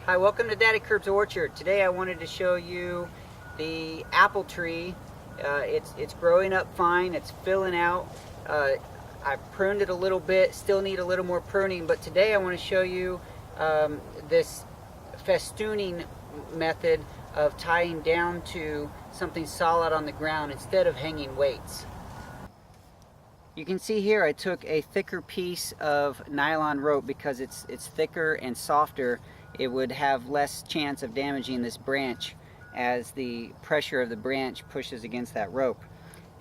Hi, welcome to Daddykirbs Orchard. Today I wanted to show you the apple tree. It's growing up fine, it's filling out. I pruned it a little bit, still need a little more pruning, but today I want to show you this festooning method of tying down to something solid on the ground instead of hanging weights. You can see here I took a thicker piece of nylon rope because it's thicker and softer. It would have less chance of damaging this branch as the pressure of the branch pushes against that rope.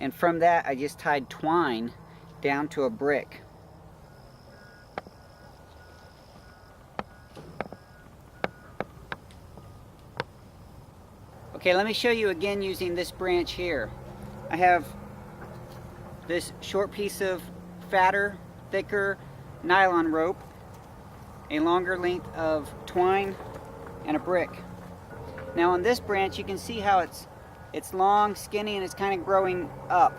And from that I just tied twine down to a brick. Okay, let me show you again using this branch here. I have this short piece of fatter, thicker nylon rope, a longer length of twine, and a brick. Now on this branch you can see how it's long, skinny, and it's kind of growing up.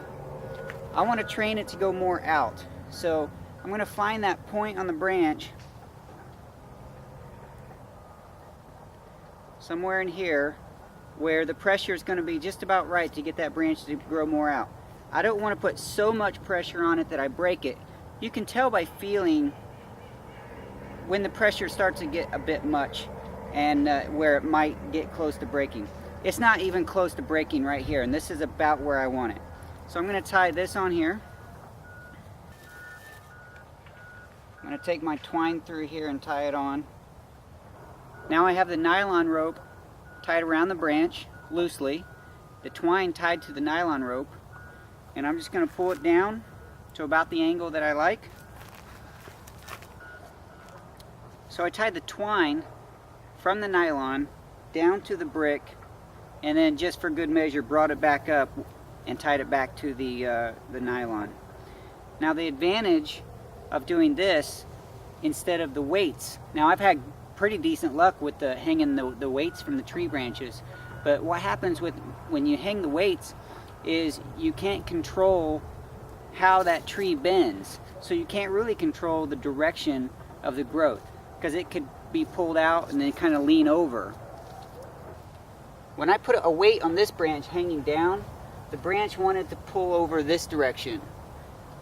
I want to train it to go more out. So I'm going to find that point on the branch somewhere in here where the pressure is going to be just about right to get that branch to grow more out. I don't want to put so much pressure on it that I break it. You can tell by feeling when the pressure starts to get a bit much and where it might get close to breaking. It's not even close to breaking right here, and this is about where I want it. So I'm going to tie this on here. I'm going to take my twine through here and tie it on. Now I have the nylon rope tied around the branch loosely, the twine tied to the nylon rope, and I'm just going to pull it down to about the angle that I like. So I tied the twine from the nylon down to the brick, and then just for good measure brought it back up and tied it back to the nylon. Now the advantage of doing this instead of the weights, now I've had pretty decent luck with hanging the weights from the tree branches, but what happens when you hang the weights is you can't control how that tree bends, so you can't really control the direction of the growth because it could be pulled out and then kind of lean over. When I put a weight on this branch hanging down, the branch wanted to pull over this direction.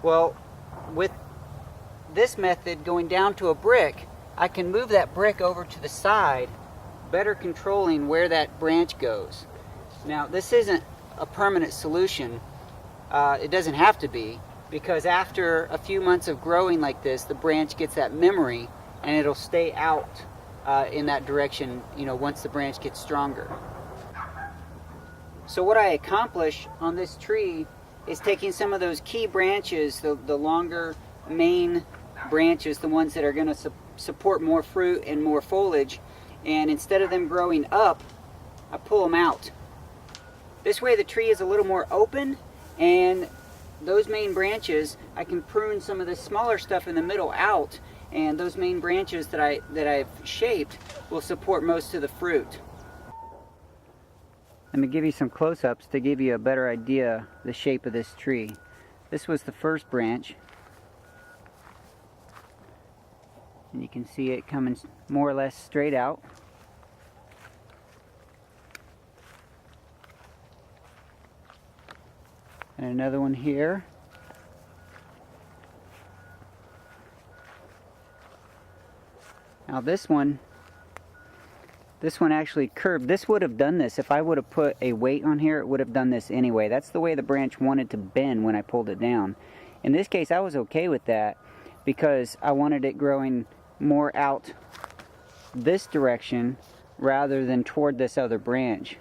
Well, with this method going down to a brick, I can move that brick over to the side, better controlling where that branch goes. Now this isn't a permanent solution. It doesn't have to be, because after a few months of growing like this, the branch gets that memory and it'll stay out in that direction, once the branch gets stronger. So what I accomplish on this tree is taking some of those key branches, the longer main branches, the ones that are going to support more fruit and more foliage, and instead of them growing up, I pull them out. This way the tree is a little more open, and those main branches, I can prune some of the smaller stuff in the middle out, and those main branches that I've shaped will support most of the fruit. Let me give you some close-ups to give you a better idea of the shape of this tree. This was the first branch, and you can see it coming more or less straight out. And another one here. Now this one actually curved. This would have done this. If I would have put a weight on here, it would have done this anyway. That's the way the branch wanted to bend when I pulled it down. In this case, I was okay with that because I wanted it growing more out this direction rather than toward this other branch.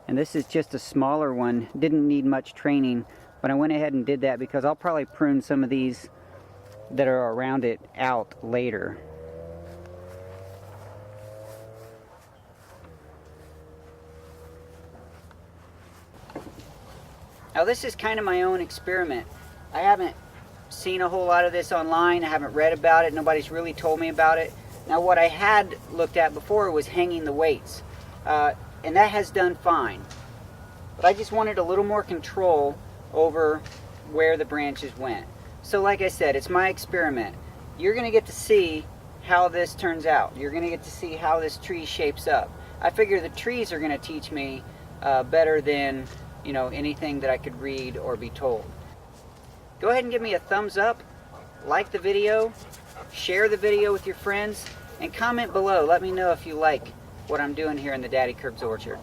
And this is just a smaller one. Didn't need much training, but I went ahead and did that because I'll probably prune some of these that are around it out later. Now this is kind of my own experiment. I haven't seen a whole lot of this online. I haven't read about it. Nobody's really told me about it. Now what I had looked at before was hanging the weights. And that has done fine. But I just wanted a little more control over where the branches went. So like I said, it's my experiment. you're going to get to see how this turns out. You're going to get to see how this tree shapes up. I figure the trees are going to teach me better than, you know, anything that I could read or be told. Go ahead and give me a thumbs up, like the video, share the video with your friends, and comment below. Let me know if you like what I'm doing here in the Daddykirbs orchard.